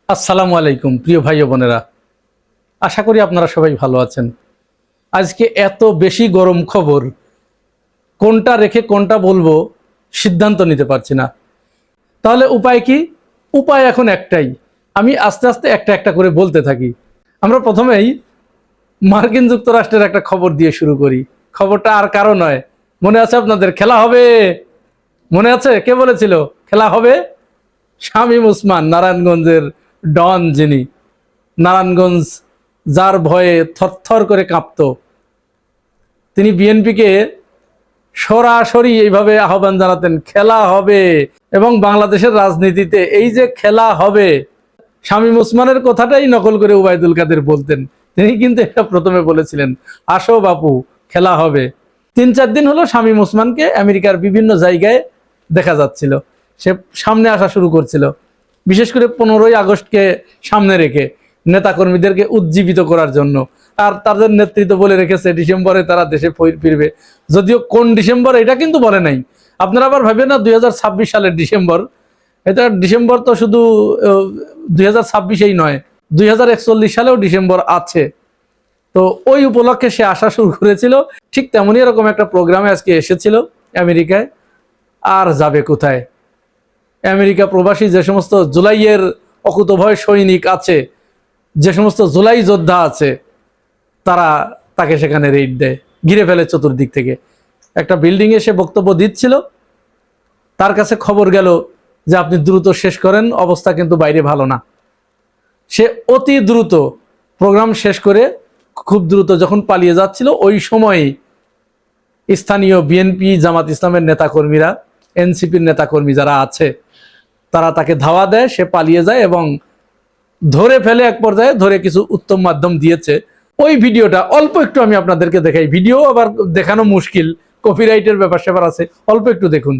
আসসালামু আলাইকুম প্রিয় ভাই ও বোনেরা, আশা করি আপনারা সবাই ভালো আছেন। আজকে এত বেশি গরম খবর, কোনটা রেখে কোনটা বলবো সিদ্ধান্ত নিতে পারছি না। তাহলে উপায় কি? উপায় এখন একটাই, আমি আস্তে আস্তে একটা একটা করে বলতে থাকি। আমরা প্রথমেই মার্কিন যুক্তরাষ্ট্রের একটা খবর দিয়ে শুরু করি। খবরটা আর কারো নয়, মনে আছে আপনাদের? খেলা হবে। মনে আছে কে বলেছিল খেলা হবে? শামীম ওসমান, নারায়ণগঞ্জের ডন, যিনি নারায়ণগঞ্জ যার ভয়ে থরথর করে কাঁপত, তিনি বিএনপিকে সরাসরি এইভাবে আহ্বান জানাতেন, খেলা হবে। এবং বাংলাদেশের রাজনীতিতে এই যে খেলা হবে, শামীম ওসমানের কথাটাই নকল করে ওবায়দুল কাদের বলতেন। তিনি কিন্তু এটা প্রথমে বলেছিলেন, আসো বাপু খেলা হবে। 3-4 দিন হলো শামীম ওসমানকে আমেরিকার বিভিন্ন জায়গায় দেখা যাচ্ছিল, সে সামনে আসা শুরু করছিল, বিশেষ করে 15ই আগস্টকে সামনে রেখে নেতাকর্মীদেরকে উজ্জীবিত করার জন্য। আর তাদের নেতৃত্ব বলে রেখেছে ডিসেম্বরে তারা দেশে ফিরবে। যদিও কোন ডিসেম্বর এটা কিন্তু বলে নাই। আপনারা আবার ভাবেন না 2026 সালের ডিসেম্বর, এটা ডিসেম্বর তো শুধু 2026-এই নয়, 2041 সালেও ডিসেম্বর আছে। তো ওই উপলক্ষে সে আসা শুরু করেছিল। ঠিক তেমনই এরকম একটা প্রোগ্রামে আজকে এসেছিল আমেরিকায়। আর যাবে কোথায়? আমেরিকা প্রবাসী যে সমস্ত জুলাইয়ের অকুতভয় সৈনিক আছে, যে সমস্ত জুলাই যোদ্ধা আছে, তারা তাকে সেখানে রেইড দেয়, ঘিরে ফেলে চতুর্দিক থেকে। একটা বিল্ডিং এ সে বক্তব্য দিচ্ছিল, তার কাছে খবর গেল যে আপনি দ্রুত শেষ করেন, অবস্থা কিন্তু বাইরে ভালো না। সে অতি দ্রুত প্রোগ্রাম শেষ করে খুব দ্রুত যখন পালিয়ে যাচ্ছিল, ওই সময় স্থানীয় বিএনপি, জামাত ইসলামের নেতাকর্মীরা, এনসিপির নেতাকর্মী যারা আছে, তারা তাকে ধাওয়া দেয়, সে পালিয়ে যায় এবং ধরে ফেলে। এক পর্যায়ে ধরে কিছু উত্তম মাধ্যম দিয়েছে। ওই ভিডিওটা অল্প একটু আমি আপনাদেরকে দেখাই। ভিডিও আবার দেখানো মুশকিল, কপিরাইটের ব্যাপার স্যাপার আছে, অল্প একটু দেখুন।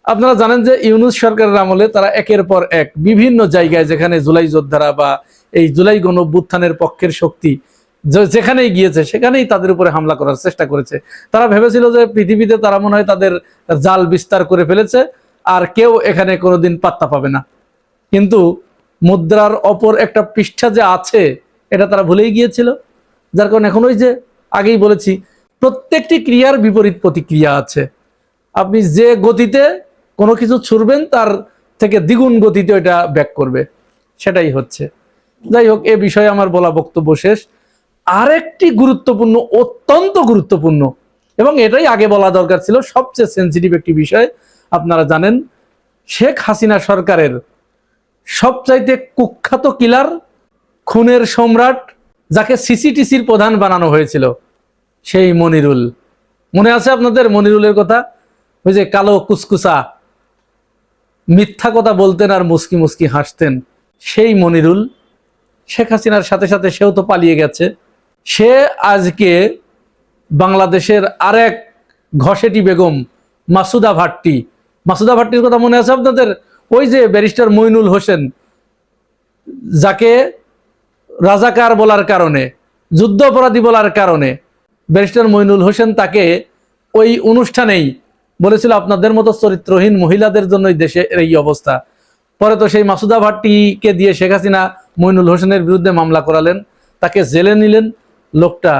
আপনারা জানেন যে ইউনূস সরকারের আমলে তারা একের পর এক বিভিন্ন জায়গায়, যেখানে জুলাই যোদ্ধারা বা এই জুলাই গণঅভ্যুত্থানের পক্ষের শক্তি যেখানেই গিয়েছে, সেখানেই তাদের উপরে হামলা করার চেষ্টা করেছে। তারা ভেবেছিল যে পৃথিবীতে তারা মনে হয় তাদের জাল বিস্তার করে ফেলেছে, আর কেউ এখানে কোনোদিন পাত্তা পাবে না। কিন্তু মুদ্রার অপর একটা পৃষ্ঠা যে আছে, এটা তারা ভুলেই গিয়েছিল। যার কারণে এখন ওই যে আগেই বলেছি, প্রত্যেকটি ক্রিয়ার বিপরীত প্রতিক্রিয়া আছে। আপনি যে গতিতে কোনো কিছু ছুড়বেন, তার থেকে দ্বিগুণ গতিতে এটা ব্যাক করবে, সেটাই হচ্ছে। যাই হোক, এ বিষয়ে আমার বলা বক্তব্য শেষ। আরেকটি গুরুত্বপূর্ণ, অত্যন্ত গুরুত্বপূর্ণ, এবং এটাই আগে বলা দরকার ছিল, সবচেয়ে সেন্সিটিভ একটি বিষয়। আপনারা জানেন, শেখ হাসিনা সরকারের সবচাইতে কুখ্যাত কিলার, খুনের সম্রাট, যাকে সিসিটিসির প্রধান বানানো হয়েছিল, সেই মনিরুল। মনে আছে আপনাদের মনিরুলের কথা? ওই যে কালো কুসকুসা, মিথ্যা কথা বলতেন আর মুস্কি মুস্কি হাসতেন, সেই মনিরুল শেখ হাসিনার সাথে সাথে সেও তো পালিয়ে গেছে। সে আজকে বাংলাদেশের আরেক ঘসেটি বেগম মাসুদা ভাট্টি, মাসুদা ভাট্টির কথা মনে আছে আপনাদের? ওই যে ব্যারিস্টার মইনুল হোসেন, যাকে রাজাকার বলার কারণে, যুদ্ধ অপরাধী বলার কারণে ব্যারিস্টার মইনুল হোসেন তাকে ওই অনুষ্ঠানেই বলেছিল, আপনাদের মতো চরিত্রহীন মহিলাদের জন্যই দেশে এই অবস্থা। পরে তো সেই মাসুদা ভাট্টিকে দিয়ে শেখ হাসিনা মইনুল হোসেনের বিরুদ্ধে মামলা করালেন, তাকে জেলে নিলেন। লোকটা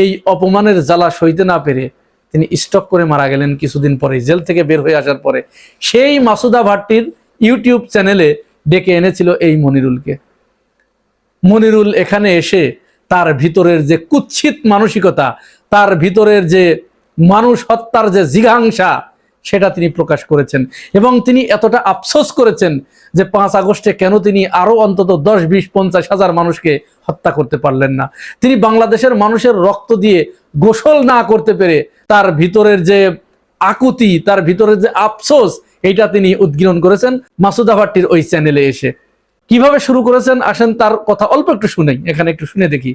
এই অপমানের জ্বালা সইতে না পেরে তিনি স্ট্রোক করে মারা গেলেন কিছুদিন পরে, জেল থেকে বের হয়ে আসার পরে। সেই মাসুদা ভাট্টির ইউটিউব চ্যানেলে ডেকে এনেছিল এই মনিরুলকে। মনিরুল এখানে এসে তার ভিতরের যে কুৎসিত মানসিকতা, তার ভিতরের যে মানুষ হত্যার যে জিঘাংসা, সেটা তিনি প্রকাশ করেছেন। এবং তিনি এতটা আফসোস করেছেন যে 5 আগস্টে কেন তিনি আরো অন্তত 10, 20, 50 হাজার মানুষকে হত্যা করতে পারলেন না। তিনি বাংলাদেশের মানুষের রক্ত দিয়ে গোসল না করতে পেরে তার ভিতরের যে আকুতি, তার ভিতরের যে আফসোস, এইটা তিনি উদ্গীরণ করেছেন মাসুদা ভাট্টির ওই চ্যানেলে এসে। কিভাবে শুরু করেছেন আসেন তার কথা অল্প একটু শুনেই, এখানে একটু শুনে দেখি।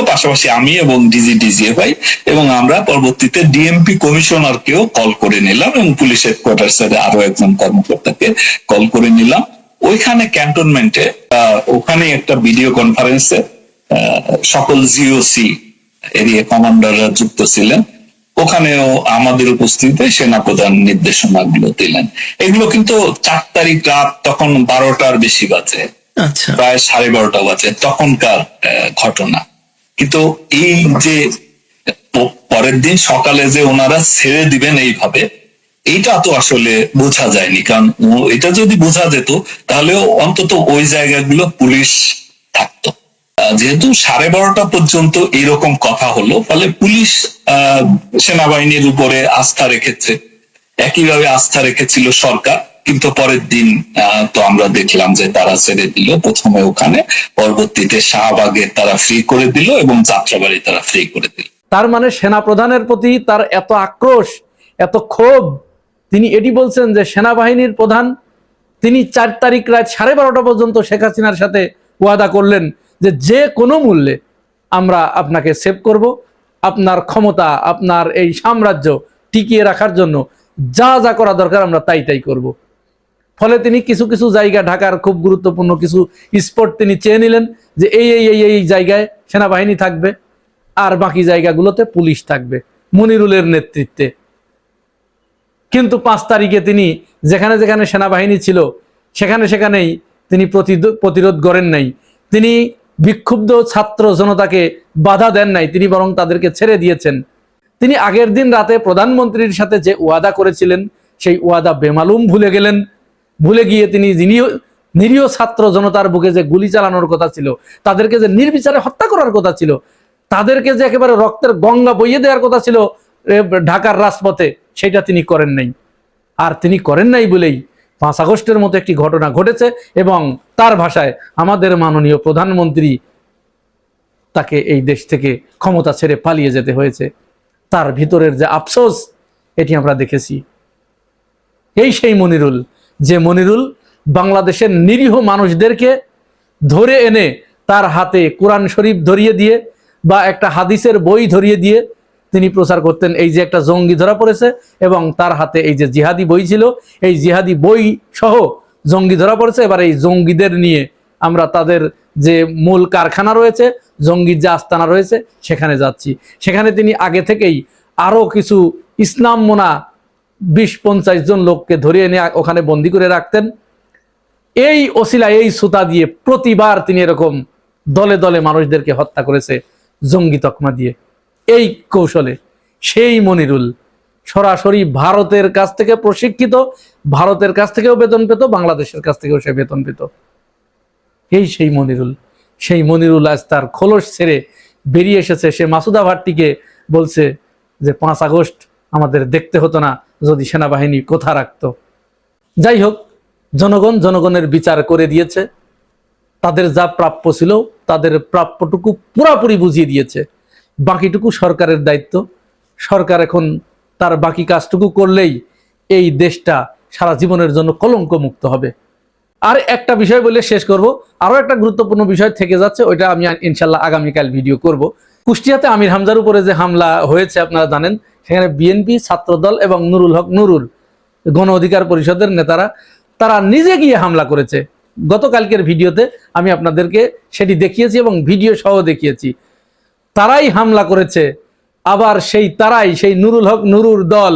পাশাপাশি আমি এবং ডিজিএফআই এবং আমরা পরবর্তীতে ডিএমপি কমিশনারকেও কল করে নিলাম এবং পুলিশ হেডকোয়ার্টার্সের আরো একজন কর্মকর্তাকে কল করে নিলাম। ওইখানে ক্যান্টনমেন্টে ওখানে একটা ভিডিও কনফারেন্সে সকল জিওসি এরিয়া কমান্ডাররা যুক্ত ছিলেন। ওখানেও আমাদের উপস্থিতিতে সেনাপ্রধান নির্দেশনাগুলো দিলেন। এগুলো কিন্তু 4 তারিখ রাত, তখন 12টার বেশি বাজে, প্রায় 12:30 বাজে তখনকার ঘটনা। কিন্তু এই যে পরের দিন সকালে যে ওনারা ছেড়ে দিবেন এইভাবে, এইটা তো আসলে বোঝা যায়নি। কারণ এটা যদি বোঝা যেত তাহলে অন্তত ওই জায়গাগুলো পুলিশ থাকতো। যেহেতু 12:30 পর্যন্ত এরকম কথা হলো, ফলে পুলিশ সেনাবাহিনীর উপরে আস্থা রেখেছে, একইভাবে আস্থা রেখেছিল সরকার। কিন্তু পরের দিন তো আমরা দেখলাম যে তারা ছেড়ে দিল, প্রথমে ওখানে, পরবর্তীতে শাহবাগে তারা ফ্রি করে দিল এবং যাত্রাবাড়ি তারা ফ্রি করে দিল। তার মানে সেনাপ্রধানের প্রতি তার এত আক্রোশ, এত ক্ষোভ, তিনি এটি বলছেন যে সেনাবাহিনীর প্রধান তিনি 4 তারিখ রাত 12:30 পর্যন্ত শেখ হাসিনার সাথে ওয়াদা করলেন যে যে কোনো মূল্যে আমরা আপনাকে সেভ করব, আপনার ক্ষমতা, আপনার এই সাম্রাজ্য টিকিয়ে রাখার জন্য যা যা করা দরকার আমরা তাই তাই করব। ফলে তিনি কিছু কিছু জায়গা, ঢাকার খুব গুরুত্বপূর্ণ কিছু স্পট তিনি চেয়ে নিলেন যে এই জায়গায় সেনাবাহিনী থাকবে আর বাকি জায়গাগুলোতে পুলিশ থাকবে মনিরুলের নেতৃত্বে। কিন্তু 5 তারিখে তিনি যেখানে যেখানে সেনাবাহিনী ছিল সেখানেই তিনি প্রতিরোধ করেন নাই, তিনি বিক্ষুব্ধ ছাত্র জনতাকে বাধা দেন নাই, তিনি বরং তাদেরকে ছেড়ে দিয়েছেন। তিনি আগের দিন রাতে প্রধানমন্ত্রীর সাথে যে ওয়াদা করেছিলেন সেই ওয়াদা বেমালুম ভুলে গেলেন। ভুলে গিয়ে তিনি নিরীহ ছাত্র জনতার বুকে যে গুলি চালানোর কথা ছিল, তাদেরকে যে নির্বিচারে হত্যা করার কথা ছিল, তাদেরকে যে একেবারে রক্তের গঙ্গা বইয়ে দেওয়ার কথা ছিল ঢাকার রাজপথে, সেটা তিনি করেন নাই। আর তিনি করেন নাই বলেই 5 আগস্টের মতো একটি ঘটনা ঘটেছে এবং তার ভাষায় আমাদের মাননীয় প্রধানমন্ত্রী তাকে এই দেশ থেকে ক্ষমতা ছেড়ে পালিয়ে যেতে হয়েছে। তার ভিতরের যে আফসোস, এটি আমরা দেখেছি। এই সেই মনিরুল, যে মনিরুল বাংলাদেশের নিরীহ মানুষদেরকে ধরে এনে তার হাতে কোরআন শরীফ ধরিয়ে দিয়ে বা একটা হাদিসের বই ধরিয়ে দিয়ে তিনি প্রচার করতেন এই যে একটা জঙ্গি ধরা পড়েছে এবং তার হাতে এই যে জিহাদি বই ছিল, এই জিহাদি বই সহ জঙ্গি ধরা পড়েছে, এবার এই জঙ্গিদের নিয়ে আমরা তাদের যে মূল কারখানা রয়েছে, জঙ্গির যে আস্তানা রয়েছে, সেখানে যাচ্ছি। সেখানে তিনি আগে থেকেই আরো কিছু ইসলাম মোনা 20-50 জন লোককে ধরে এনে ওখানে বন্দি করে রাখতেন। এই ওসিলা, এই সুতা দিয়ে প্রতিবার তিনি এরকম দলে দলে মানুষদেরকে হত্যা করেছে জঙ্গি তকমা দিয়ে। এই কৌশলে সেই মনিরুল সরাসরি ভারতের কাছ থেকে প্রশিক্ষিত, ভারতের কাছ থেকেও বেতন পেত, বাংলাদেশের কাছ থেকেও সে বেতন পেত। এই সেই মনিরুল আজ তার খোলস ছেড়ে বেরিয়ে এসেছে। সে মাসুদা ভাট্টিকে বলছে যে 5 আগস্ট আমাদের দেখতে হতো না যদি সেনাবাহিনী কোথা রাখতো। যাই হোক, জনগণের বিচার করে দিয়েছে, তাদের যা প্রাপ্য ছিল তাদের প্রাপ্যটুকু পুরাপুরি বুঝিয়ে দিয়েছে। বাকিটুকু সরকারের দায়িত্ব। সরকার এখন তার বাকি কাজটুকু করলেই এই দেশটা সারা জীবনের জন্য কলঙ্ক মুক্ত হবে। আর একটা বিষয় বলে শেষ করব, আরো একটা গুরুত্বপূর্ণ বিষয় থেকে যাচ্ছে, ওইটা আমি ইনশাল্লাহ আগামীকাল ভিডিও করব। কুষ্টিয়াতে আমির হামজার উপরে যে হামলা হয়েছে আপনারা জানেন, সেখানে বিএনপি, ছাত্রদল এবং নুরুল হক নুরুর গণ অধিকার পরিষদের নেতারা তারা নিজে গিয়ে হামলা করেছে। গতকালকের ভিডিওতে আমি আপনাদেরকে সেটি দেখিয়েছি এবং ভিডিও সহ দেখিয়েছি। তারাই হামলা করেছে, আবার সেই নুরুল হক নুরুর দল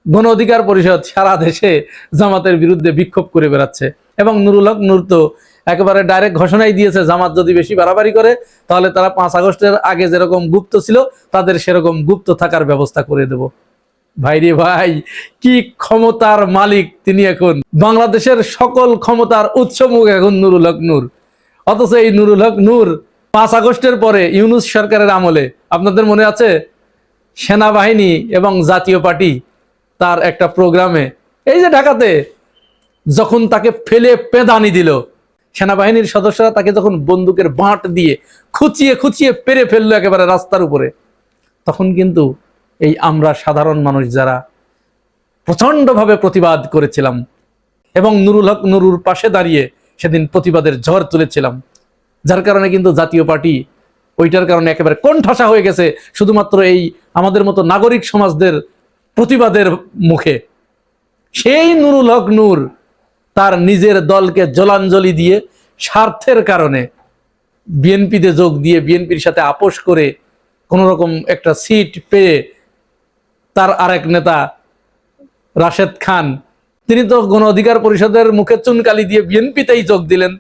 গণ অধিকার পরিষদ সারা দেশে জামাতের বিরুদ্ধে বিক্ষোভ করে বেড়াচ্ছে। এবং নুরুল হক নূর তো একেবারে ডাইরেক্ট ঘোষণাই দিয়েছে, জামাত যদি বেশি বাড়াবাড়ি করে তাহলে তারা 5 আগস্টের আগে যেরকম গুপ্ত ছিল তাদের সেরকম গুপ্ত থাকার ব্যবস্থা করে দেব। ভাইরে ভাই, কি ক্ষমতার মালিক তিনি! এখন বাংলাদেশের সকল ক্ষমতার উৎসমুখ এখন নুরুল হক নূর। অথচ এই নুরুল হক নূর 5 আগস্টের পরে ইউনূস সরকারের আমলে, আপনাদের মনে আছে, সেনাবাহিনী এবং জাতীয় পার্টি তার একটা প্রোগ্রামে এই যে ঢাকাতে যখন তাকে ফেলে পেদানি দিল, সেনাবাহিনীর সদস্যরা তাকে যখন বন্দুকের বাঁট দিয়ে খুঁচিয়ে খুঁচিয়ে পেরে ফেললো একেবারে রাস্তার উপরে, তখন কিন্তু এই আমরা সাধারণ মানুষ যারা প্রচন্ডভাবে প্রতিবাদ করেছিলাম এবং নুরুল হক নুরুর পাশে দাঁড়িয়ে সেদিন প্রতিবাদের ঝড় তুলেছিলাম, যার কারণে কিন্তু জাতীয় পার্টি ওইটার কারণে একেবারে কোণঠাসা হয়ে গেছে শুধুমাত্র এই আমাদের মতো নাগরিক সমাজদের প্রতিবাদের মুখে। সেই নুরুল হক নূর তার নিজের দলকে জলাঞ্জলি দিয়ে স্বার্থের কারণে বিএনপিতে যোগ দিয়ে বিএনপির সাথে আপোষ করে কোন রকম একটা সিট পেয়ে তার আরেক নেতা রাশেদ খান, তিনি তো গণ অধিকার পরিষদের মুখে চুনকালি দিয়ে বিএনপিতেই যোগ দিলেন,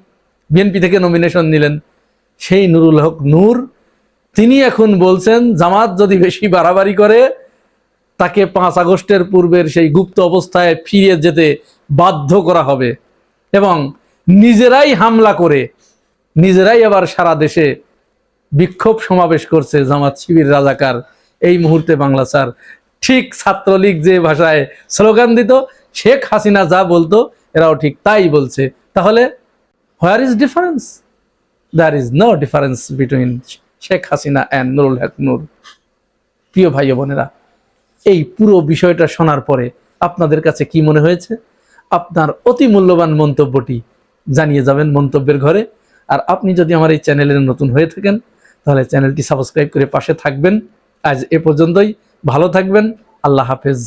বিএনপি থেকে নমিনেশন নিলেন। সেই নুরুল হক নূর তিনি এখন বলছেন জামাত যদি বেশি বাড়াবাড়ি করে তাকে 5 আগস্টের পূর্বের সেই গুপ্ত অবস্থায় ফিরে যেতে বাধ্য করা হবে এবং নিজেরাই হামলা করে নিজেরাই আবার সারা দেশে বিক্ষোভ সমাবেশ করছে জামাত শিবির রাজাকার। এই মুহূর্তে বাংলা স্যার ঠিক ছাত্রলীগ যে ভাষায় স্লোগান দিত, শেখ হাসিনা যা বলতো এরাও ঠিক তাই বলছে। তাহলে where is difference? There is no difference between Sheikh Hasina and Nurul Haque Noor. প্রিয় ভাই বোনেরা, এই পুরো বিষয়টা শোনার পরে আপনাদের কাছে কি মনে হয়েছে? আপনার অতি মূল্যবান মন্তব্যটি জানিয়ে যাবেন মন্তব্যের ঘরে। আর আপনি যদি আমার এই চ্যানেলের নতুন হয়ে থাকেন তাহলে চ্যানেলটি সাবস্ক্রাইব করে পাশে থাকবেন। আজ এ পর্যন্তই, ভালো থাকবেন, আল্লাহ হাফেজ।